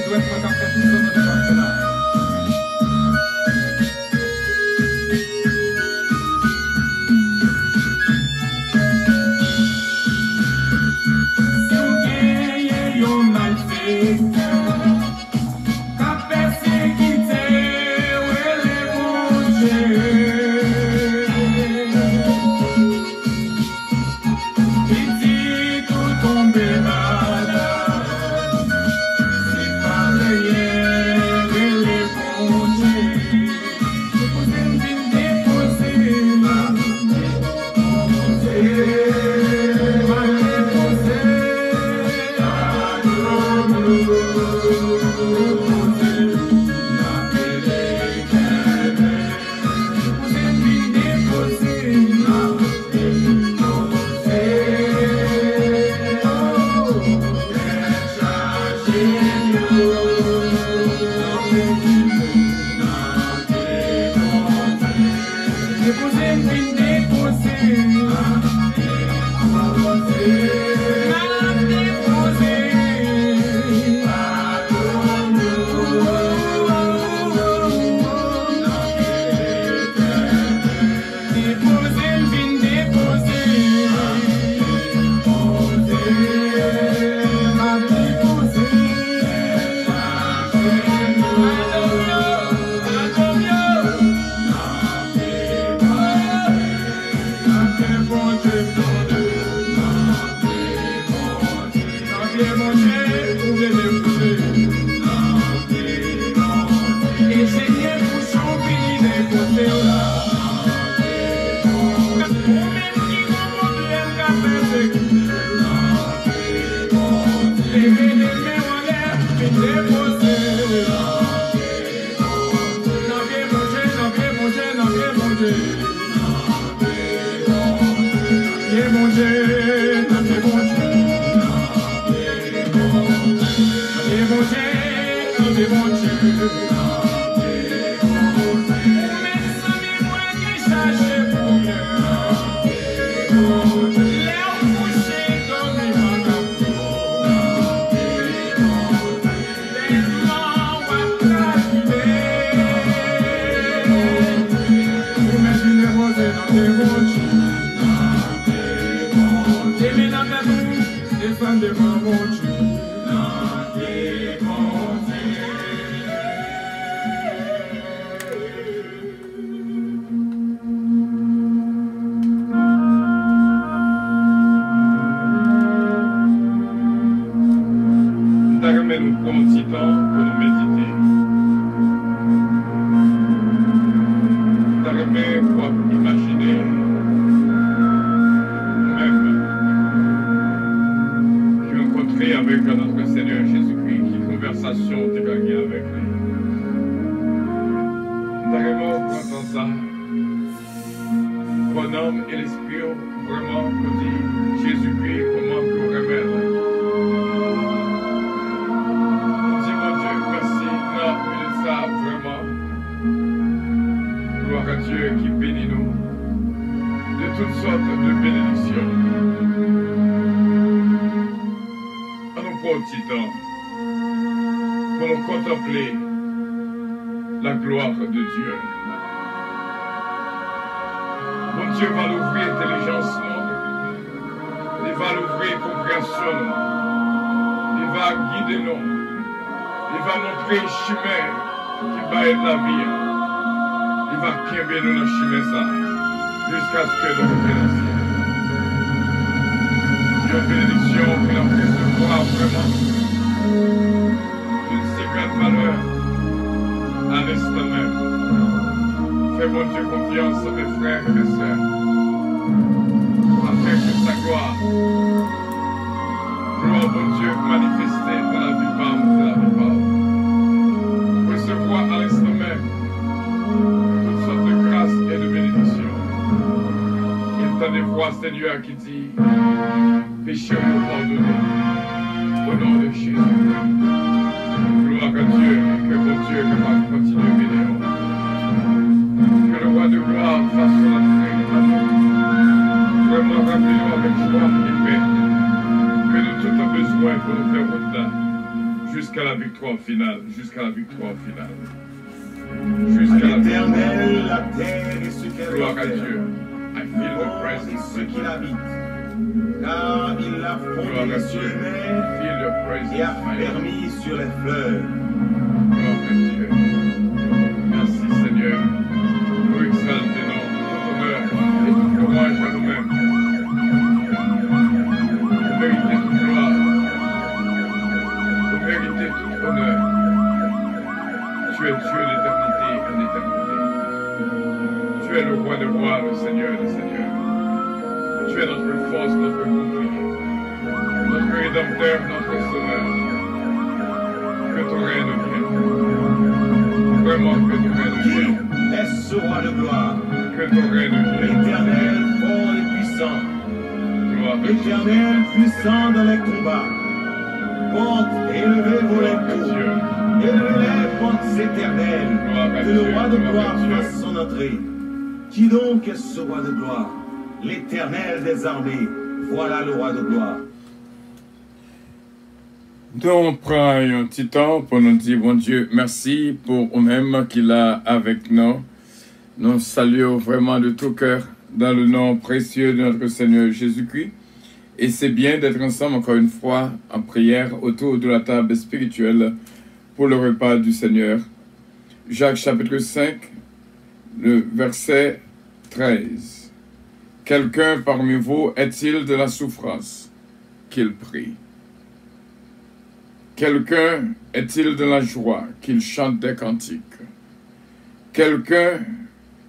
doit être qu'en fait, nous sommes dans là. Seigneur qui dit péché pardonné au nom de Jésus. Gloire à Dieu, que mon Dieu capable de continuer à bénir. Que le roi de gloire fasse son entrée dans nous. Vraiment rappelez-nous avec joie et paix que nous tout avons besoin pour nous faire route jusqu'à jusqu'à la victoire finale, jusqu'à la victoire finale. Jusqu'à la victoire L'éternel, la terre et ce qu'elle Gloire à contient. Dieu. I feel the Et presence ceux of qui God. l'habitent. Car il l'a Gloire fondé à sur Dieu. les mers Feel your et presence, a my Lord. permis sur les fleuves. Gloire à Dieu. Merci Seigneur pour exalter notre honneur et tout hommage à nous-mêmes. Vous méritez toute gloire. Vous méritez tout honneur. Tu es Dieu d'éternité en éternité. Tu es le roi des rois, le Seigneur des seigneurs. Tu es notre force, notre bouclier, notre rédempteur, notre sauveur. Que ton règne vienne. Vraiment que ton règne Qui vienne. est ce roi de gloire? Que ton règne vienne. L'éternel fort et puissant. Gloire à L'éternel Jésus. puissant dans les combats. Porte, élevez vos Gloire à lecteurs. Dieu. Élevez les portes éternelles. Gloire à Que le Dieu. roi de Gloire gloire à Dieu. fasse son entrée. Qui donc est ce roi de gloire? L'éternel des armées. Voilà le roi de gloire. Donc, on prend un petit temps pour nous dire, bon Dieu, merci pour nous-mêmes qu'il a avec nous. Nous saluons vraiment de tout cœur dans le nom précieux de notre Seigneur Jésus-Christ. Et c'est bien d'être ensemble encore une fois en prière autour de la table spirituelle pour le repas du Seigneur. Jacques chapitre 5, le verset 13. Quelqu'un parmi vous est-il de la souffrance? Qu'il prie. Quelqu'un est-il de la joie? Qu'il chante des cantiques. Quelqu'un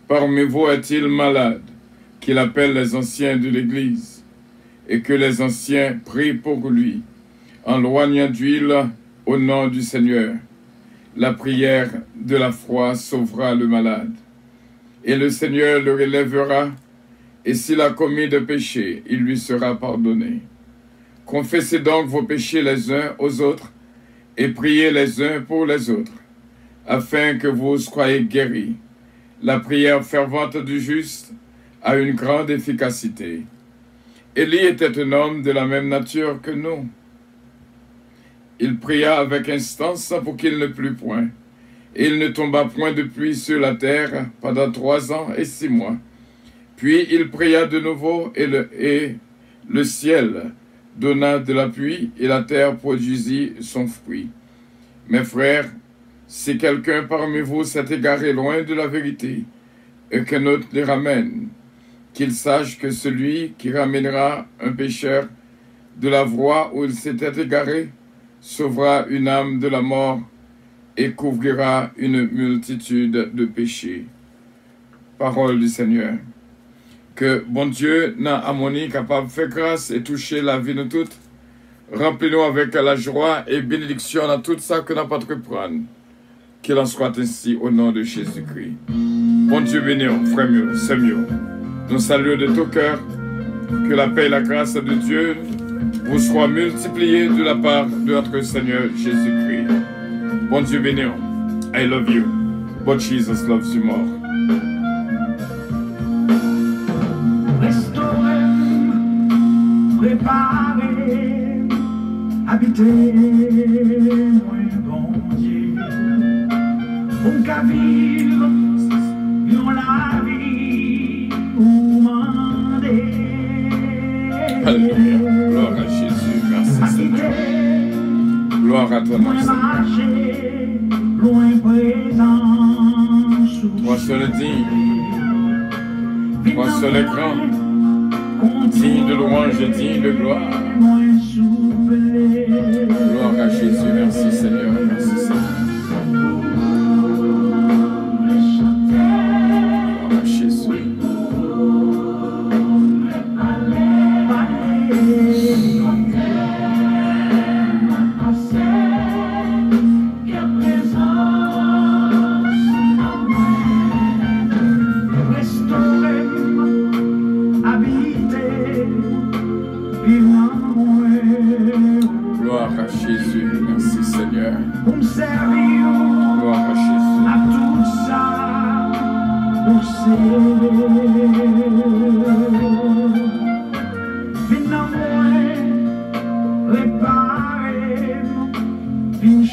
parmi vous est-il malade? Qu'il appelle les anciens de l'Église et que les anciens prient pour lui en loignant d'huile au nom du Seigneur. La prière de la foi sauvera le malade. Et le Seigneur le relèvera, et s'il a commis de péchés, il lui sera pardonné. Confessez donc vos péchés les uns aux autres, et priez les uns pour les autres, afin que vous soyez guéris. La prière fervente du juste a une grande efficacité. Élie était un homme de la même nature que nous. Il pria avec instance pour qu'il ne plût point, et il ne tomba point de pluie sur la terre pendant 3 ans et 6 mois. Puis il pria de nouveau, et le ciel donna de la pluie, et la terre produisit son fruit. Mes frères, si quelqu'un parmi vous s'est égaré loin de la vérité, et qu'un autre les ramène, qu'il sache que celui qui ramènera un pécheur de la voie où il s'était égaré, sauvera une âme de la mort et couvrira une multitude de péchés. Parole du Seigneur. Que bon Dieu, dans harmonie, capable de faire grâce et toucher la vie de toutes, remplis-nous avec la joie et bénédiction dans tout ça que nous pas prendre. Qu'il en soit ainsi au nom de Jésus-Christ. Bon Dieu béni, frère mieux, c'est mieux. Nous saluons de tout cœur. Que la paix et la grâce de Dieu vous soient multipliées de la part de notre Seigneur Jésus-Christ. Bon Dieu béni, I love you, but Jesus loves you more. Restaurer, préparer, habiter, mon bon Dieu. On qu'à vivre, yon la vie, ou mander. Alléluia. Gloire à Jésus. Merci Seigneur. Gloire à toi, Loin Seigneur. marcher, loin présent. Toi seul est digne. Toi seul est grand. Digne de louange et digne de gloire. Gloire à Jésus. Merci Seigneur. Merci Seigneur. Gloire à Jésus. Gloire à Jésus. Merci Seigneur. Pour me servir Gloire à Jésus. à tout ça, pour servir. Viens moi réparer, viens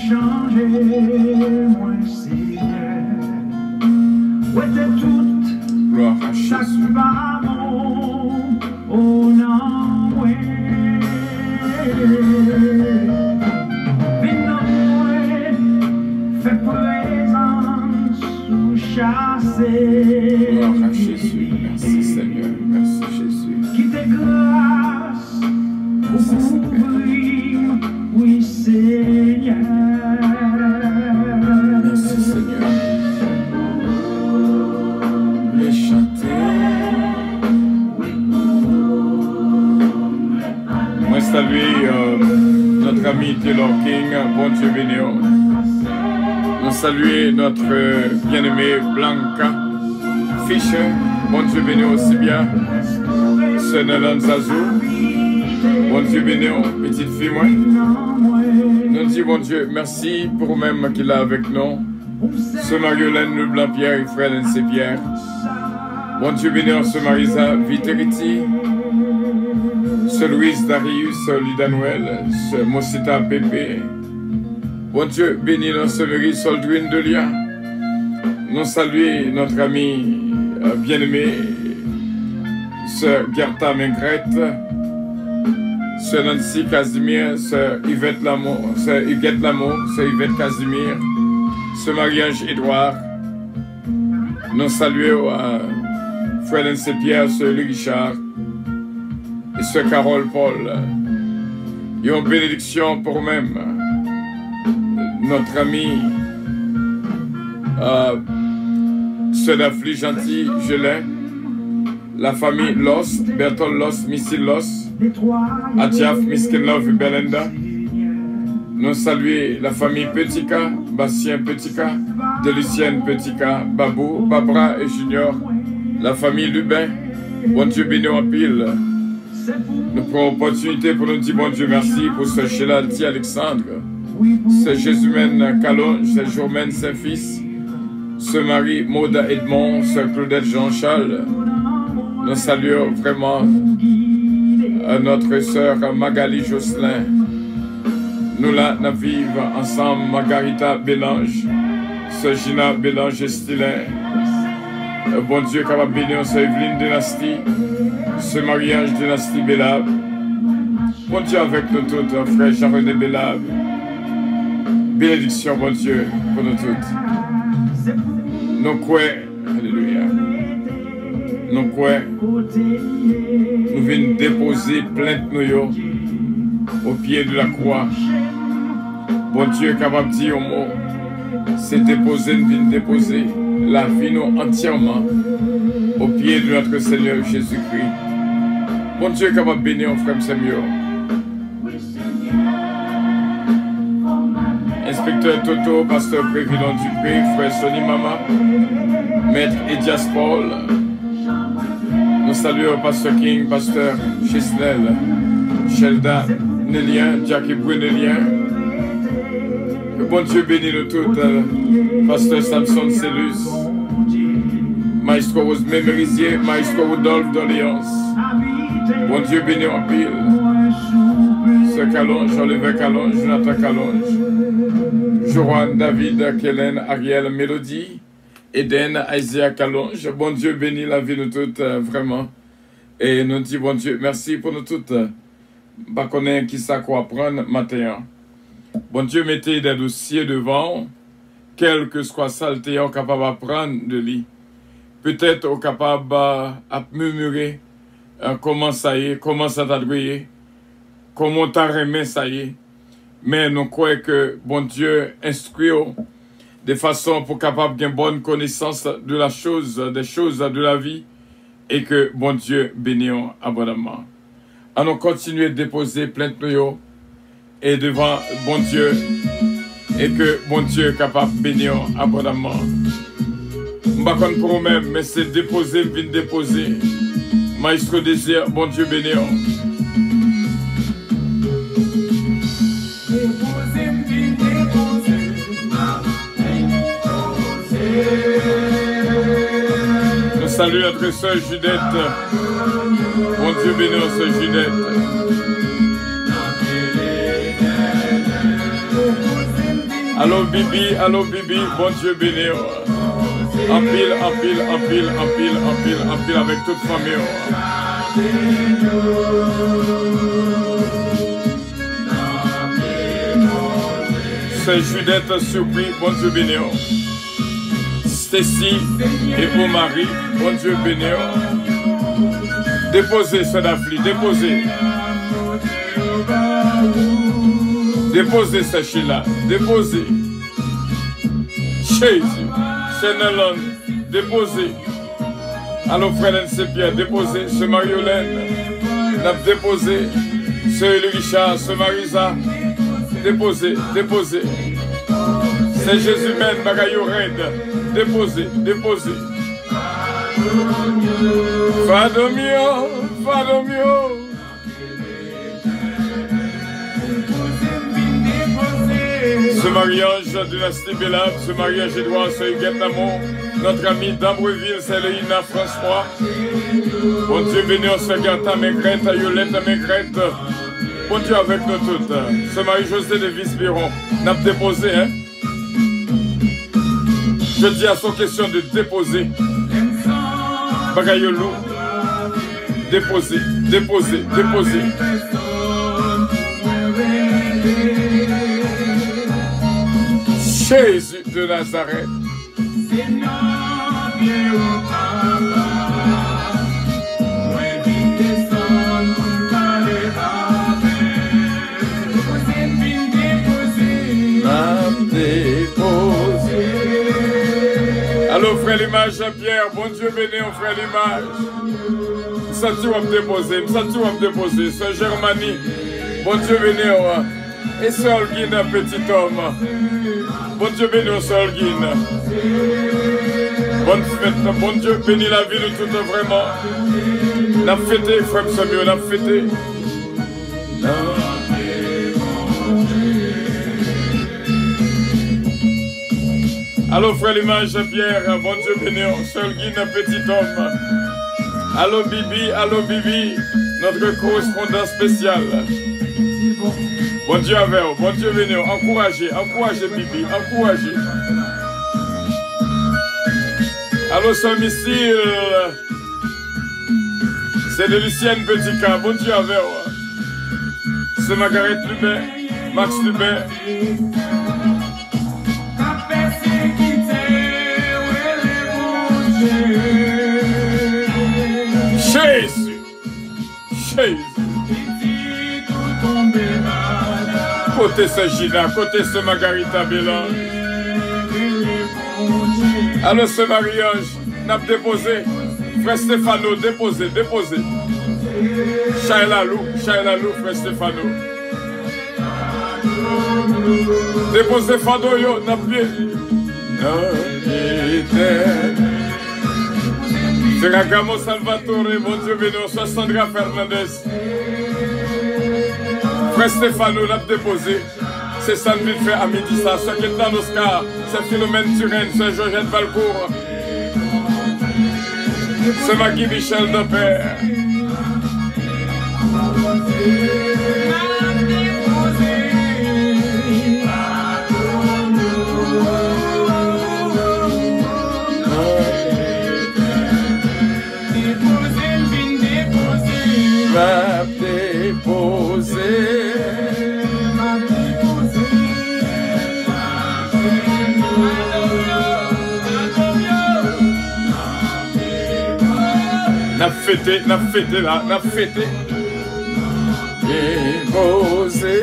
manger, moi Seigneur. Ouais, t'es toute, Gloire à chaque Jésus. pardon, oh non, ouais. Fais présence ou chasser. Gloire à Jésus. Merci Seigneur. Merci Jésus. Qui te grâce pour couvrir, oui Seigneur. Merci Seigneur. Les chanter. Moi saluer notre ami Taylor King. Bon Dieu béni. Nous saluer notre bien-aimé Blanca Fischer. Bon Dieu béni aussi bien. Sœur Nalan Zazou. Bon Dieu béni, petite fille moi. Nous disons bon Dieu, merci pour vous-même qu'il est avec nous. Sœur Mariolène Le Blanc-Pierre et frère N.C. Pierre. Bon Dieu béni, Sœur Marisa Viteriti. Sœur Louise Darius, Sœur Lida Noël, Sœur Mosita Pépé. Bon Dieu béni, Sœur Mary Soldwin de Lyon. Nous saluons notre ami bien-aimé, Sœur Gerta Mengrette, Sœur Nancy Casimir, Sœur Yvette Lamour, Sœur Yvette Lamour, Sœur Yvette Casimir, Sœur Marie-Ange Édouard. Nous saluons Frère N.C. Pierre, Sœur Louis Richard et Sœur Carole Paul. Et une bénédiction pour même notre ami Sœur Dafli Gentil Gelin, la famille Loss, Bertol Loss, Missy Loss, Adjaf, Miskin Love et Belinda. Nous saluons la famille Petika, Bastien Petika, de Lucienne Petika, Babou, Barbara et Junior, la famille Lubin. Bon Dieu béni en pile. Nous prenons l'opportunité pour nous dire bon Dieu merci pour ce Shelalti Alexandre, ce Jésumen Calonge, ce Jourmaine Saint-Fils, ce Marie Mauda Edmond, ce Claudette Jean-Charles. Nous saluons vraiment notre sœur Magali Jocelyn. Nous là, nous vivons ensemble Margarita Bélange, ce Gina Bélange et Stilin. Bon Dieu, capable de bénir ce Evelyne Dynastie, ce mariage Dynastie Bélab. Bon Dieu avec nous toutes, frère Jean-René Bélab. Bénédiction, bon Dieu, pour nous toutes. Nous croyons, alléluia. Nous croyons, nous venons déposer plainte nous au pied de la croix. Bon Dieu, capable de dire au mot, c'est déposer, nous venons déposer la vie nous entièrement au pied de notre Seigneur Jésus-Christ. Bon Dieu, capable de bénir, frère Samuel. Inspecteur Toto, pasteur Président Dupré, frère Sonny Mama, maître Edias Paul. Nous saluons pasteur King, pasteur Chisnel, Shelda Nélien, Jackie Brunelien. Que bon Dieu bénisse nous toutes, pasteur Samson Cellus, maestro Rose Mémérisier, maestro Rodolphe d'Orléans. Bon Dieu bénisse en pile. Ce Calonge, Oliver Calonge, Jonathan Calonge, Joran, David, Kellen, Ariel, Mélodie, Eden, Isaiah Calonge. Bon Dieu bénit la vie de nous toutes, vraiment. Et nous dit, bon Dieu, merci pour nous toutes. Pas connaître qui ça quoi prendre matin. Bon Dieu, mettez des dossiers devant, quel que soit saleté, on est capable de prendre de lui. Peut-être on est capable de murmurer comment ça y est, comment ça t'a brillé, comment t'as remis ça y est. Mais nous croyons que bon Dieu instruit de façon pour capable d'une bonne connaissance de la chose, des choses de la vie, et que bon Dieu bénisse abondamment. Allons continuer de déposer plainte nous et devant bon Dieu, et que bon Dieu est capable de bénir abondamment. Je ne sais pas pour vous-même, mais c'est déposer, venir déposer. Maestro désir, bon Dieu bénir. Nous saluons notre sœur Judette. Bon Dieu bénisse sœur Judette. Allô Bibi, bon Dieu béni. En pile avec toute famille. C'est Judith surpris, bon Dieu béni. Stacy et Omari, bon Dieu béni. Déposez ce Dafli, déposez. Déposez ce Sheila, déposez. Jésus, Chenelon, déposez. Allô frère Saint-Pierre, déposez. Ce Mariolène, n'a déposé. Ce Élie Richard, ce Marisa, déposez, déposez. C'est Jésus même, Bagayo Red, déposez, déposez. Fado mio, Fado mio. Ce mariage dynastie Bellab, ce mariage Edouard, ce Huguette Lamont, notre ami d'Ambreville, c'est Léina François. Bon Dieu béni, on se garde à Maigrette, à Yolette, à Maigrette. Bon Dieu avec nous toutes. Ce Marie-José de Vice-Biron, n'a pas déposé, hein? Je dis à son question de déposer. Bagayolo, déposer, déposer, déposer. Jésus de Nazareth. Allô frère Limage Pierre, bon Dieu béni au frère Limage. Ça tu vas me déposer, ça tu vas me déposer. Ce Germanie, bon Dieu béni. Et Sœur Holguine, petit homme. Bon Dieu béni au Sœur Holguine. Bonne fête, bon Dieu béni la vie de tout vraiment. La fêté, frère Samuel, la fêté. Allô frère Limage Pierre, bon Dieu béni au Sœur Holguine, petit homme. Allô Bibi, notre correspondant spécial. Bon Dieu avec vous, bon Dieu béni, encouragez Bibi, encouragez. Allô Sœur Missile, c'est de Lucienne Petit-Cas, bon Dieu avec vous. C'est Margaret Lubin, Max Lubin. Jésus. Côté ce Gina, côté ce Margarita Bélan. Alors ce mariage, n'a pas déposé. Frère Stéphano, déposé. Shaila Lou, frère Stéphano. Déposé Fado yo, n'a pas. Ferragamo Salvatore, mon Dieu béni, Sandra Fernandez. Frère Stéphano l'a déposé. C'est Sanville fait à midi ça. Ce qui est dans Oscar, c'est Philomène Turenne, c'est Georgette Valcourt. C'est Maggie Michel de Père. Va déposer. N'a fêté là, n'a fêté. Déposer.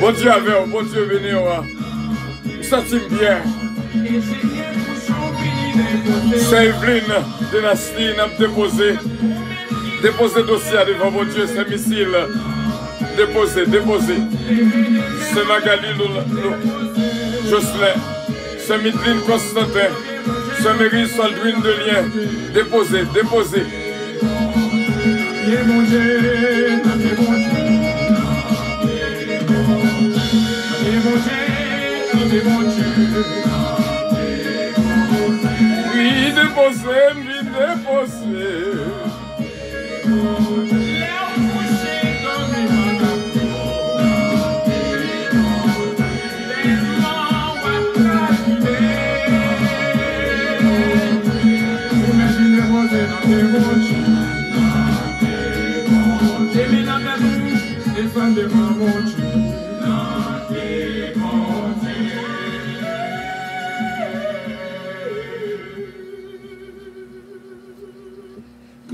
Bon Dieu avec vous, bon Dieu béni. Ça t'aime bien. C'est Evelyne de la Slie, n'a déposé. Déposez dossier devant mon Dieu, c'est missile. Déposez. C'est Magali Jocelyn. C'est Midline Constantin. C'est Mary Saldwin de Lien. Déposez. Oui, déposez.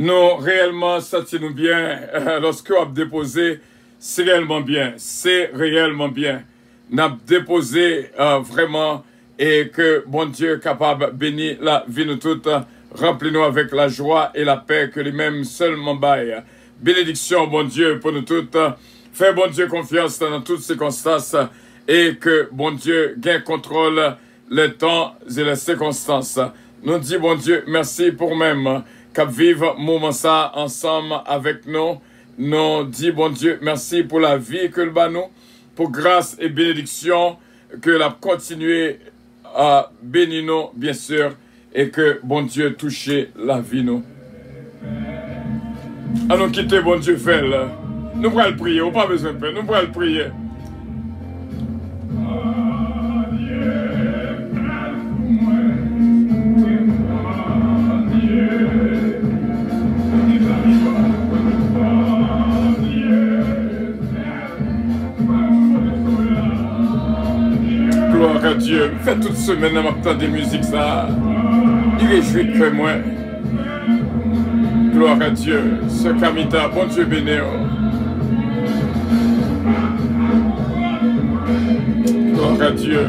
nous réellement sentons bien lorsque nous avons déposé, c'est réellement bien, c'est réellement bien. Nous avons déposé vraiment et que bon Dieu est capable de bénir la vie nous toutes, remplis-nous avec la joie et la paix que lui-même seulement baille. Bénédiction, bon Dieu, pour nous toutes. Fais, bon Dieu, confiance dans toutes circonstances et que, bon Dieu, gagne contrôle les temps et les circonstances. Nous disons, bon Dieu, merci pour même qu'à vivre moment ça ensemble avec nous. Nous disons, bon Dieu, merci pour la vie que le bat nous, pour grâce et bénédiction que la continuer à bénir nous, bien sûr, et que, bon Dieu, touche la vie nous. À nous quitter, bon Dieu, fait là. Nous pourrons le prier, on n'a pas besoin de faire, nous pourrons le prier. Gloire à Dieu. Faites toute semaine en m'entendant des musiques, ça. Il réjouit que moi. Gloire à Dieu. Ce Kamita, bon Dieu béni. Gloire à Dieu.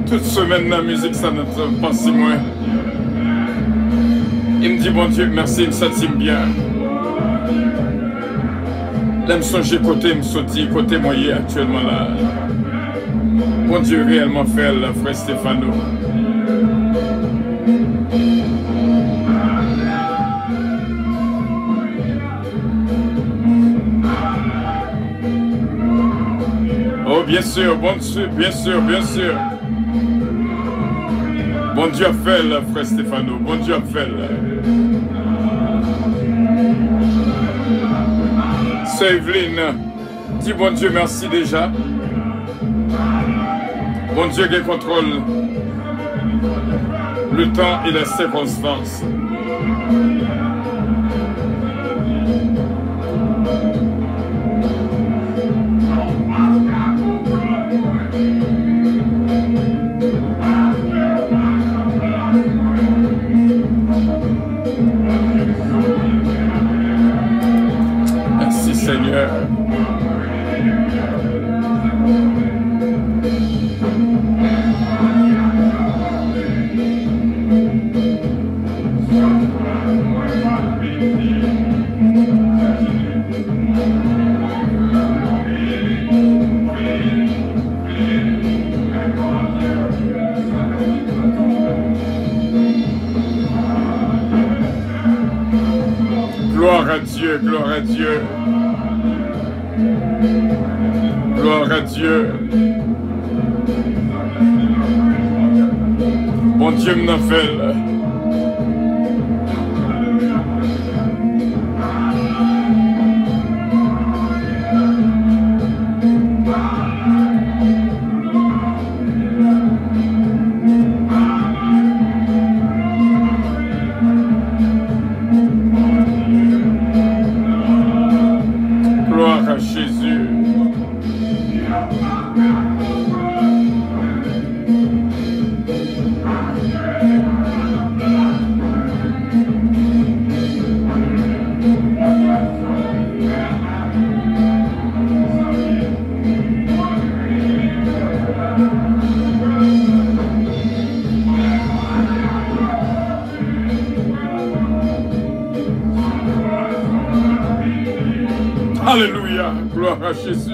Toute semaine la musique ça ne pas si moins. Il me dit bon Dieu merci, il me sentit bien. Là me songer côté, me sauter côté moyen actuellement là. Bon Dieu réellement fait le frère Stéphano. Oh bien sûr, bon Dieu, bien sûr, bien sûr. Bon Dieu a fait le frère Stéphano, bon Dieu a fait le. Sœur Evelyne, dis bon Dieu merci déjà. Bon Dieu qui contrôle le temps et les circonstances. Merci Seigneur. Gloire à Dieu, gloire à Dieu. Gloire à Dieu. Bon Dieu m'en fait là. Gloire à Jésus. Alléluia, gloire à Jésus.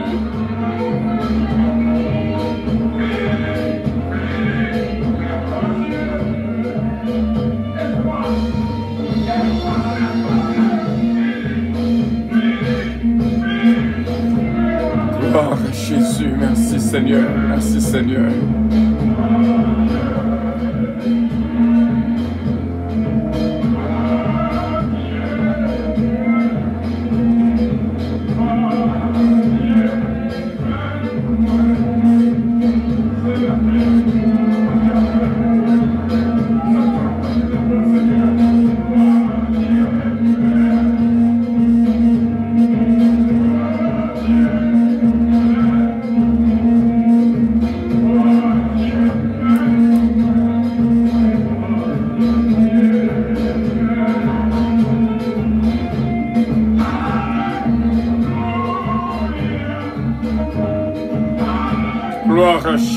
Gloire à Jésus, merci Seigneur, merci Seigneur.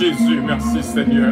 Jésus. Merci Seigneur.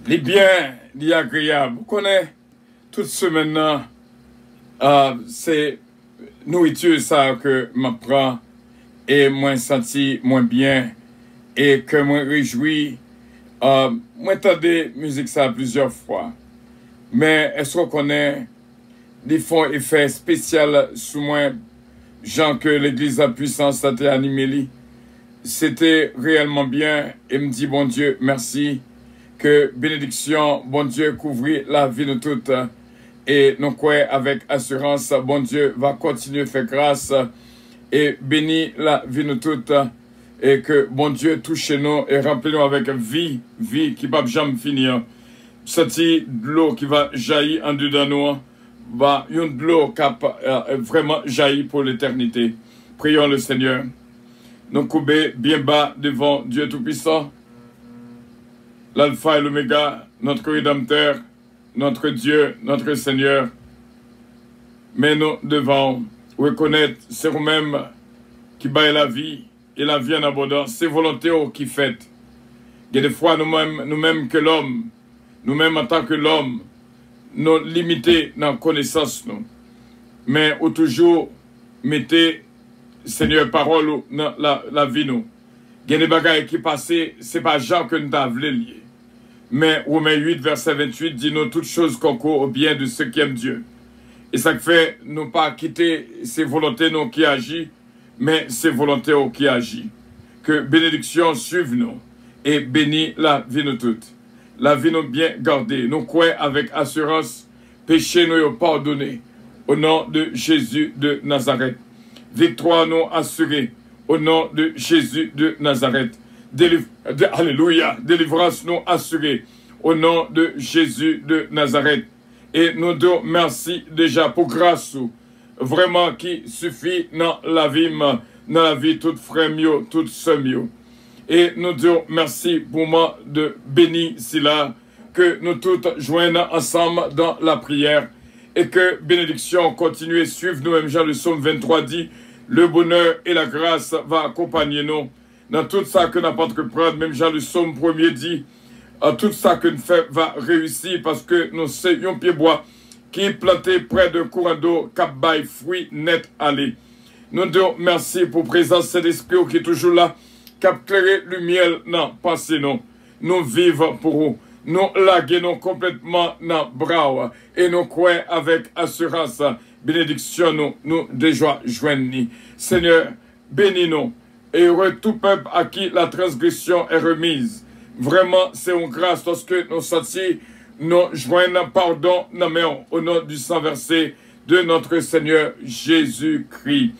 Les biens, les agréables. Vous connaissez toute semaine, c'est nourriture ça que je prends et moi senti moins bien et que moi réjouis. Moi entendu musique ça plusieurs fois. Mais est-ce qu'on connaît des fonds effets spécial sur moi, gens que l'église à puissance a été animée. C'était réellement bien et me dit bon Dieu merci. Que bénédiction, bon Dieu, couvrit la vie de toutes. Et nous croyons avec assurance, bon Dieu va continuer à faire grâce et bénir la vie de toutes. Et que bon Dieu touche nous et remplit nous avec vie qui ne va jamais finir. Cette de l'eau qui va jaillir en dedans nous, va une de l'eau qui vraiment jaillir pour l'éternité. Prions le Seigneur. Nous courbons bien bas devant Dieu Tout-Puissant. L'alpha et l'oméga, notre Rédempteur, notre Dieu, notre Seigneur. Mais nous devons reconnaître, c'est vous-même qui baille la vie et la vie en abondance. C'est volonté qui fait. Il y a des fois, nous-mêmes que l'homme, nous-mêmes en tant que l'homme, nous limités dans la connaissance. Nous. Mais ou toujours, mettez, Seigneur, parole dans la vie. Nous. Il y a des bagailles qui passent, ce n'est pas Jean que nous avons lié. Mais Romains 8, verset 28, dit nous toutes choses concourent au bien de ceux qui aiment Dieu. Et ça fait nous pas quitter ces volontés nous qui agissent, mais ces volontés qui agissent. Que bénédiction suive nous et bénit la vie nous toutes. La vie nous bien gardée. Nous croyons avec assurance, péché nous pardonné. Au nom de Jésus de Nazareth. Victoire nous assurée. Au nom de Jésus de Nazareth. Alléluia, délivrance nous assurée au nom de Jésus de Nazareth. Et nous disons merci déjà pour grâce vraiment qui suffit dans la vie toute frère toute sœur. Et nous disons merci pour moi de bénir cela que nous toutes joignons ensemble dans la prière et que bénédiction continue et suive nous-mêmes. Jean le psaume 23 dit le bonheur et la grâce va accompagner nous. Dans tout ça que nous n'avons pas prendre, même Jean le psaume 1er dit, tout ça que nous faisons va réussir parce que nous sommes pied bois qui planté près de courant d'eau, cap bail fruit net aller. Nous disons merci pour la présence de l'Esprit qui est toujours là, cap clairé lumière dans pensée nous. Nous vivons pour vous. Nous laguons complètement dans bras et nous croyons avec assurance, bénédiction nous déjà joignons. Seigneur, bénis-nous et heureux tout peuple à qui la transgression est remise. Vraiment, c'est une grâce lorsque nous sortis, nous joignons pardon au nom du sang versé de notre Seigneur Jésus-Christ.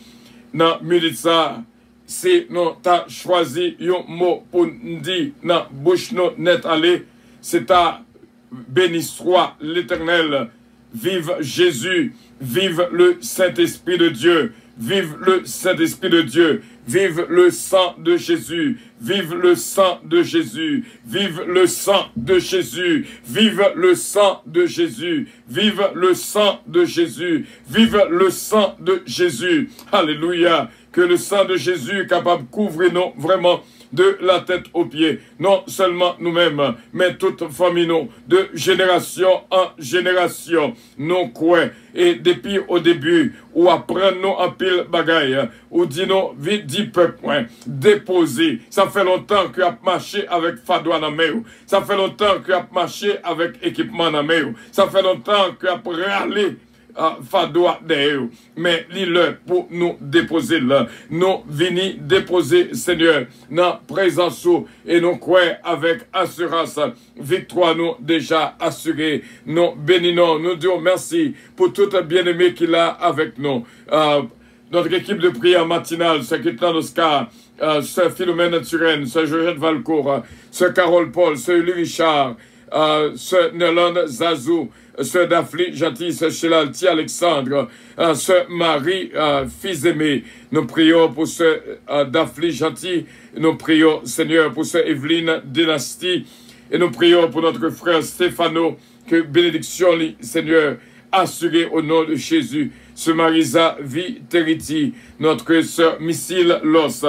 Dans le ça, si nous avons choisi un mot pour nous dire dans bouche nous net aller, c'est à béni soit l'Éternel. Vive Jésus, vive le Saint-Esprit de Dieu, vive le Saint-Esprit de Dieu, vive le sang de Jésus, vive le sang de Jésus, vive le sang de Jésus, vive le sang de Jésus, vive le sang de Jésus, vive le sang de Jésus. Alléluia. Que le sang de Jésus est capable de couvrir nous vraiment de la tête aux pieds. Non seulement nous-mêmes, mais toute famille nous, de génération en génération. Nous croyons. Et depuis au début, ou après nous en pile bagaille, ou dis-nous, vite dit peuple, déposer. Ça fait longtemps qu'il a marché avec Fadoua dans main. Ça fait longtemps qu'il a marché avec équipement dans main. Ça fait longtemps qu'il a râlé Fadoua d'ailleurs, mais l'île pour nous déposer là, nous venons déposer Seigneur dans présence et nous croyons avec assurance, victoire nous déjà assurée, nous bénissons, nous disons merci pour tout bien-aimé qu'il a avec nous. Notre équipe de prière matinale, ce Kitlan Oscar, ce Philomène Turenne, ce Georgette Valcourt, ce Carole Paul, ce Uli Richard, ce Nelon Zazou, ce Daphne Gentil, ce Shelalti Alexandre, ce Marie, fils aimé. Nous prions pour ce Daphne Gentil, nous prions, Seigneur, pour ce Evelyne Dynastie, et nous prions pour notre frère Stéphano, que bénédiction, Seigneur, assurée au nom de Jésus. Ce Marisa Viteriti, notre sœur Missile Los,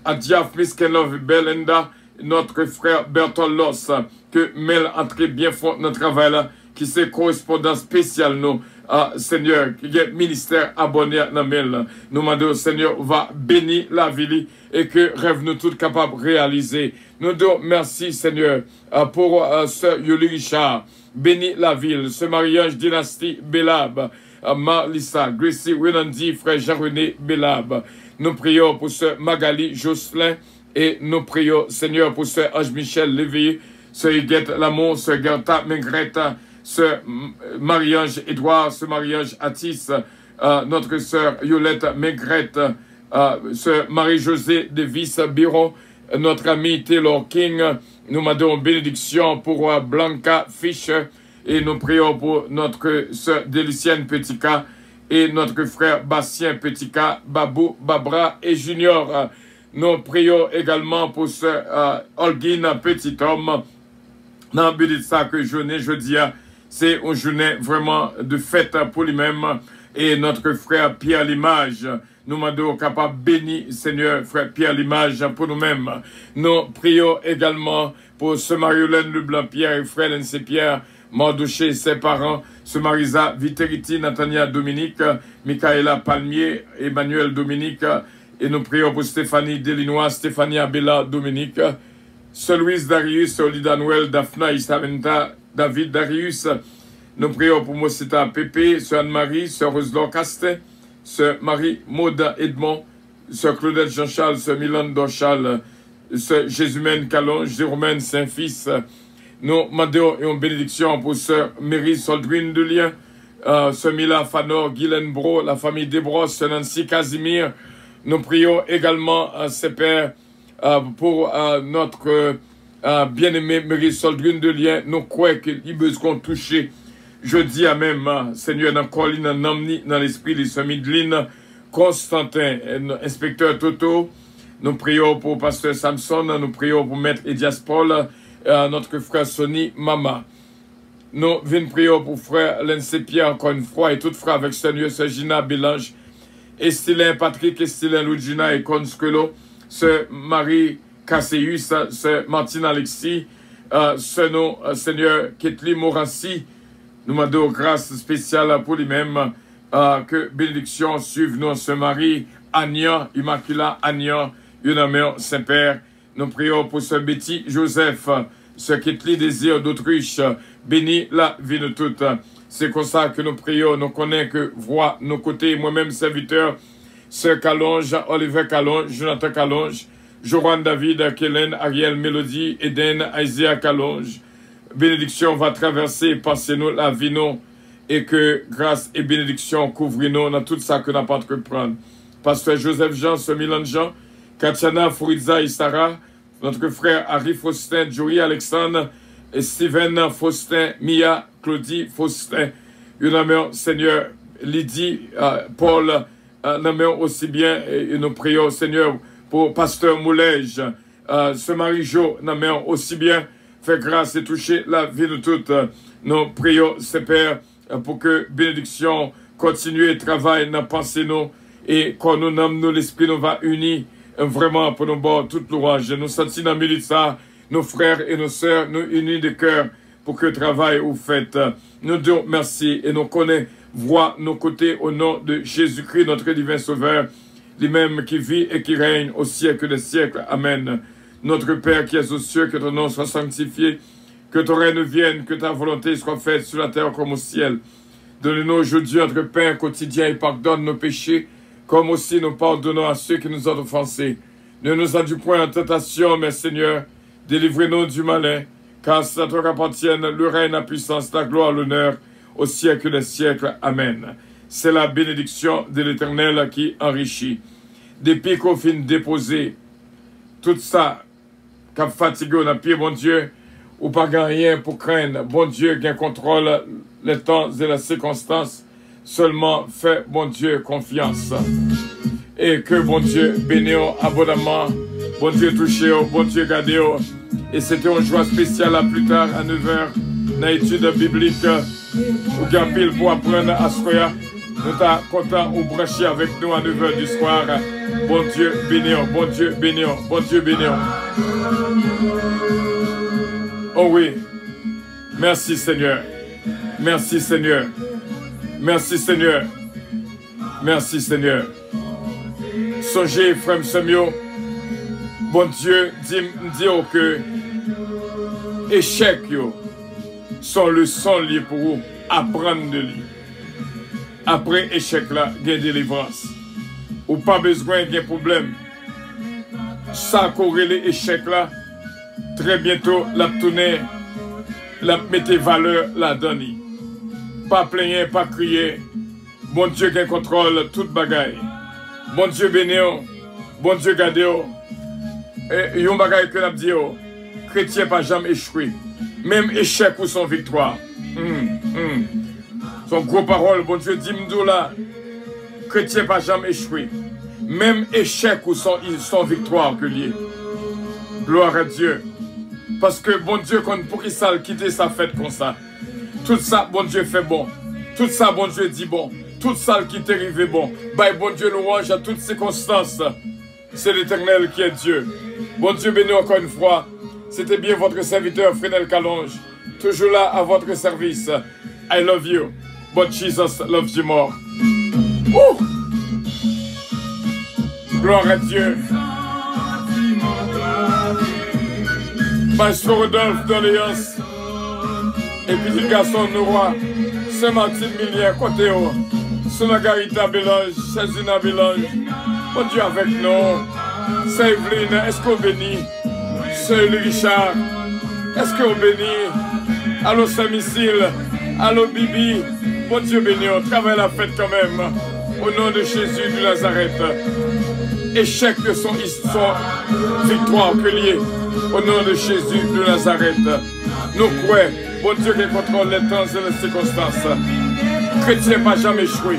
Adiaf Miskenov Belenda, notre frère Bertol Los, que Mel entre bien fort notre travail là, qui c'est correspondant spécial nous, Seigneur, qui est ministère abonné à Namel. Nous demandons, Seigneur, va bénir la ville et que rêve nous tous capables de réaliser. Nous disons merci, Seigneur, pour ce Yoli Richard. Bénis la ville, ce mariage dynastie Belab, Marlissa, Gracie, Wenandi, frère Jean-René Belab. Nous prions pour ce Magali Jocelyn et nous prions, Seigneur, pour ce Ange-Michel Lévy, ce Huguette Lamont, ce Gerta Mengretta, ce Marie-Ange Édouard, ce Marie-Ange Atis, notre sœur Yolette Mengrette, ce Marie-Josée Devis Biron, notre ami Taylor King. Nous demandons bénédiction pour Blanca Fischer et nous prions pour notre sœur Délicienne Petika et notre frère Bastien Petika, Babou, Babra et Junior. Nous prions également pour ce Holguin Petit Homme. Dans le but de ça que jeudi, c'est une journée vraiment de fête pour lui-même et notre frère Pierre Limage. Nous demandons capable bénir Seigneur frère Pierre Limage pour nous-mêmes. Nous prions également pour ce Marie-Hélène Leblanc-Pierre et frère Lindsay Pierre, Mordouché et ses parents, ce Marisa Viteriti, Nathania Dominique, Michaela Palmier, Emmanuel Dominique, et nous prions pour Stéphanie Delinois, Stéphanie Abella Dominique, ce Louise Darius, Olida Noël, Daphna Istaventa, David Darius. Nous prions pour Mosita Pépé, ce Anne-Marie, ce Roselor Castet, ce Marie-Maud Edmond, ce Claudette Jean-Charles, ce Milan Dorchal, ce Jésumène Calon, Jérôme Saint-Fils. Nous demandons une bénédiction pour ce Mary Soldrine de Lien, ce Mila Fanor, Guylaine Bro, la famille Desbros, ce Nancy Casimir. Nous prions également à ses pères pour notre bien-aimé Mary Soldrine de Lien. Nous croyons qu'il besoin de toucher. Je dis à même, Seigneur, dans Colline, dans Namni, dans l'esprit de Midline, Constantin, inspecteur Toto. Nous prions pour pasteur Samson, nous prions pour maître Edias Paul, notre frère Sonny Mama. Nous venons prier pour frère Lindsay Pierre, encore une fois, et tout frère avec Seigneur Gina Bélange, Estilin Patrick, Estilin Lugina et Conscolo, ce Marie Casseus, ce Martine Alexis, ce nom Seigneur Ketli Morassi, Nous demandons grâce spéciale pour lui-même. Que bénédiction suive nous ce mari, Agnan, Immaculat Agnan, Unameur Saint-Père. Nous prions pour ce Betty Joseph, ce qui est le désir d'Autriche. Bénis la vie de toutes. C'est comme ça que nous prions. Nous connaissons que voix nos côtés, moi-même serviteur, Sœur Calonge, Oliver Calonge, Jonathan Calonge, Joran David, Kellen, Ariel, Mélodie, Eden, Isaiah Calonge. Bénédiction va traverser, passez-nous la vie nous. Et que grâce et bénédiction couvrent-nous dans tout ça que nous pas entreprendre. Pasteur Joseph Jean, ce Milan Jean, Katiana, Fouriza et Sarah, notre frère Harry Faustin, Joey Alexandre, et Steven Faustin, Mia, Claudie Faustin, une Seigneur, Lydie, Paul, nous aussi bien, et nous prions Seigneur pour Pasteur Moulège, ce Marie-Jo, nous aussi bien, fait grâce et toucher la vie de toutes. Nous prions, Père, pour que bénédiction continue et travaille dans pensée nous et quand nous nommons nous l'esprit nous va unir vraiment pour nous boire toute l'ouvrage. Nous sentons dans le milieu de ça, nos frères et nos sœurs nous unis de cœur pour que le travail vous faites. Nous disons merci et nous connaissons voix nos côtés au nom de Jésus-Christ notre divin Sauveur, lui-même qui vit et qui règne au siècle des siècles. Amen. Notre Père qui es aux cieux, que ton nom soit sanctifié. Que ton règne vienne, que ta volonté soit faite sur la terre comme au ciel. Donne-nous aujourd'hui notre pain quotidien et pardonne nos péchés, comme aussi nous pardonnons à ceux qui nous ont offensés. Ne nous induis point en tentation, mais Seigneur, délivrez-nous du malin, car c'est à toi qu'appartiennent le règne, la puissance, la gloire, l'honneur, au siècle des siècles. Amen. C'est la bénédiction de l'Éternel qui enrichit. Depuis qu'on finit déposer tout ça, qu'a fatigué, on a pied, bon Dieu, ou pas rien pour craindre. Bon Dieu qui contrôle les temps et les circonstances. Seulement fais, bon Dieu, confiance. Et que bon Dieu bénisse abondamment. Bon Dieu touche, bon Dieu garde. Et c'était une joie spéciale à plus tard, à 9h, dans l'étude biblique. Ou bien pile pour apprendre à Soya. Nous sommes contents ou brancher avec nous à 9h du soir. Bon Dieu bénisse, bon Dieu bénisse, bon Dieu bénisse. Oh oui, merci Seigneur, merci Seigneur, merci Seigneur, merci Seigneur. Songez, frère Samuel, bon Dieu, dit que échec sont leçons liées pour vous, apprendre de lui. Après échec là, il y a délivrance. Ou pas besoin de problème. Ça corrélé échec là. Très bientôt, la tournée, la mettez valeur, la donne. Pas plaigner, pas crier. Bon Dieu qui contrôle toute bagaille. Bon Dieu béni, bon Dieu garde. Et yon bagaille que l'on dit, chrétien pas jamais échoué. Même échec ou son victoire. Son gros parole, bon Dieu dit m'dou là, chrétien pas jamais échoué. Même échec ou son victoire que lié. Gloire à Dieu. Parce que bon Dieu, pour qu'il s'aille quitter sa fête comme ça. Tout ça, bon Dieu fait bon. Tout ça, bon Dieu dit bon. Tout ça qui t'est arrivé bon. Bye, bon Dieu louange à toutes circonstances. C'est l'Éternel qui est Dieu. Bon Dieu béni encore une fois. C'était bien votre serviteur Frédéric Calonge. Toujours là à votre service. I love you. But Jesus loves you more. Ouh! Gloire à Dieu. Maestro Rodolphe d'Orléans. Et puis le garçon de roi. Saint-Martin Millien, côté haut. Sous Margarita Bélange, Chazina Bélange. Bon Dieu avec nous. Saint Evelyne, est-ce qu'on bénit? Sœur Richard, est-ce qu'on bénit? Allô Saint-Missile, allô Bibi. Bon Dieu béni, on travaille la fête quand même. Au nom de Jésus de Nazareth. Échec de son victoire que lié. Au nom de Jésus de Nazareth. Nous croyons, bon Dieu qui contrôle les temps et les circonstances. Chrétien pas jamais échoué.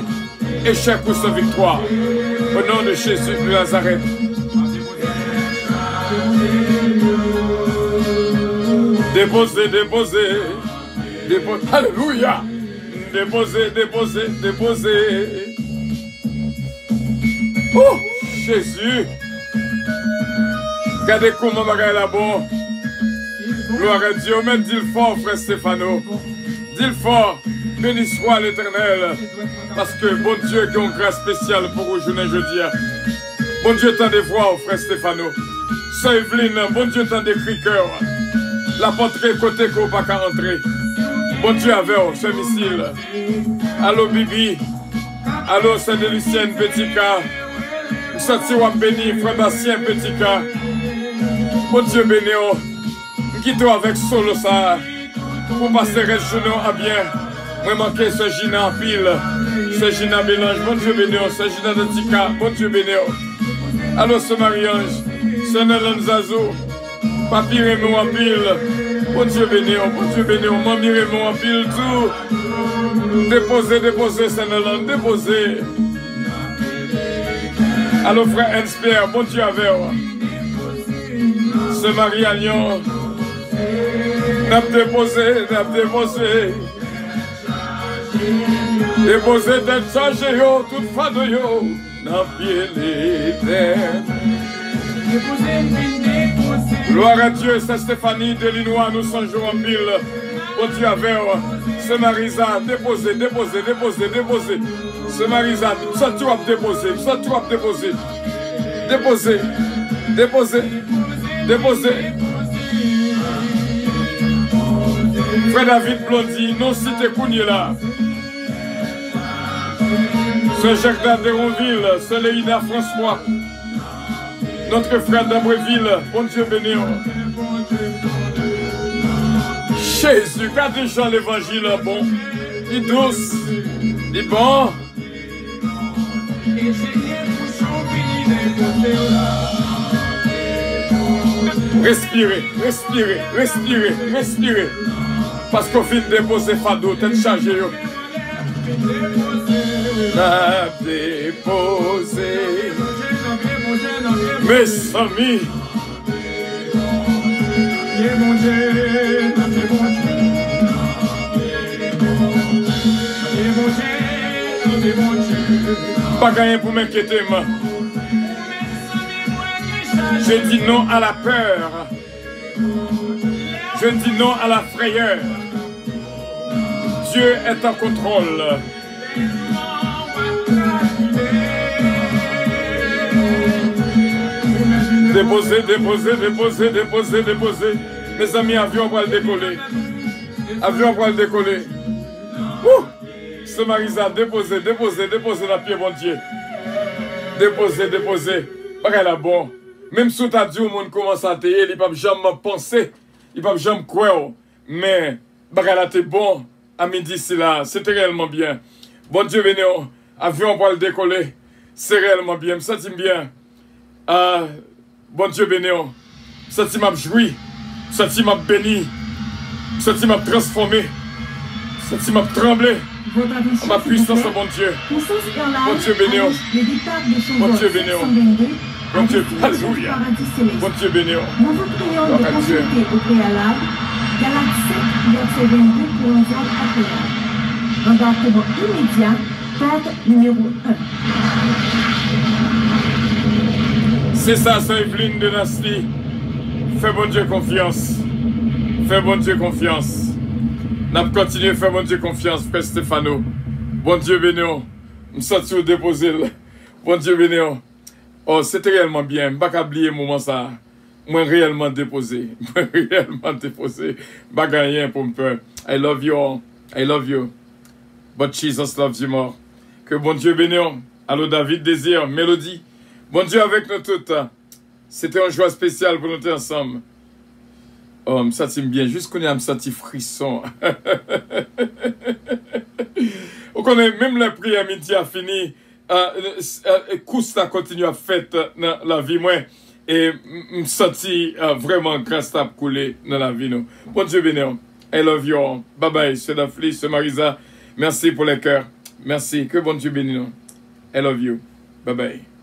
Échec ou sa victoire. Au nom de Jésus de Nazareth. Déposez, déposez. Déposez. Alléluia. Déposez, déposez, déposez. Oh, Jésus. Regardez comment bagaille là bon. Gloire à Dieu. Mais dis-le fort, frère Stéphano. Dis-le fort. Béni soit l'Éternel. Parce que bon Dieu qui a une grâce spéciale pour aujourd'hui jeudi. Bon Dieu t'en des voix, frère Stéphano. Sœur Evelyne, bon Dieu t'en des cris cœur. La portée côté qu'on pas qu'à entrer. Bon Dieu avec ce missile. Allô Bibi. Allô Sainte-Lucienne Petika. Sati wap béni, frère Bastien Petika. Bon Dieu béni. Quitte avec solo ça. Pour passer le journée à bien. Moi manqué ce Gina en pile. Ce Gina mélange. Bon Dieu béni. Ce Gina de Tika. Bon Dieu béni. Allô ce Marie-Ange. Ce Nélan Zazou. Papi Raymond en pile. Bon Dieu béni. Bon Dieu béni. Mami Raymond en pile tout. Déposez, déposez, Saint-Nélan. Déposez. Allô frère Enspierre. Bon Dieu avec. Ce Marie-Agnon. N'a déposé, n'a déposé. Déposé d'être chargé, yo, toute fade, yo. N'a pied l'éternel. Gloire à Dieu, c'est Stéphanie Delinois, nous songeons en pile. Bon Dieu avec, ce Marisa, déposé, déposé, déposé, déposé. Ce Marisa, ça tu vas déposer, ça tu vas déposer. Déposé, déposé, déposé. Frère David Blondy, non cité Kounier là. Ce Jacques d'Adéronville, ce Léina François. Notre frère d'Abreville, bon Dieu béni. Jésus, quand déjà l'évangile bon, il est douce, il est bon. Respirez, respirez, respirez, respirez. Parce qu'on finit de déposer Fado, tête chargée. La déposer. Mes amis. Pas gagné pour m'inquiéter, moi. Je dis non à la peur. Je dis non à la frayeur. Dieu est en contrôle. Déposez, déposez, déposez, déposez, déposez. Mes amis, avion va le décoller. Avion va le décoller. Ouh! Ce Marisa, déposez, déposez, déposez la pied, bon Dieu. Déposez, déposez. Regarde bon. Même si tu as dit au monde commence à te il ne peut jamais penser. Il ne peut jamais croire. Mais, regarde, t'es bon. À midi, c'est là. C'était réellement bien. Bon Dieu, béni. Avion va le décoller. C'est réellement bien. Ça t'aime bien. Bon Dieu béni, ça m'a joui, ça m'a béni, ça m'a transformé, ça m'a tremblé. Ma puissance, bon Dieu. Bon Dieu béni, bon Dieu béni, bon Dieu, alléluia. Bon Dieu béni. Nous vous prions de consulter au préalable Galates 7, verset 22 pour un vote appelable. Embarquement immédiat, porte numéro 1. C'est ça, c'est Evelyne de Nasty. Fais bon Dieu confiance. Fais bon Dieu confiance. N'a pas continué, fais bon Dieu confiance, frère Stéphano. Bon Dieu béni. Je me sens au déposer. Bon Dieu béni. Oh, c'était réellement bien. Je ne vais pas oublier le moment ça. Moi, réellement déposé. Moi, réellement déposé. Je ne vais rien pour me faire. I love you all. I love you. But Jesus loves you more. Que bon Dieu béni. Allô, David, Désir, Mélodie. Bon Dieu avec nous toutes. C'était un joie spécial pour nous tous ensemble. Oh, me senti bien. Juste qu'on a me senti frisson. On connaît même la prière midi a fini. Course a continué à faire dans la vie. Moi, et me senti vraiment grâce à couler dans la vie. Nous. Bon Dieu béni. I love you all. Bye bye. C'est Dafli, c'est Marisa. Merci pour les cœurs. Merci. Que bon Dieu bénisse. I love you. Bye bye.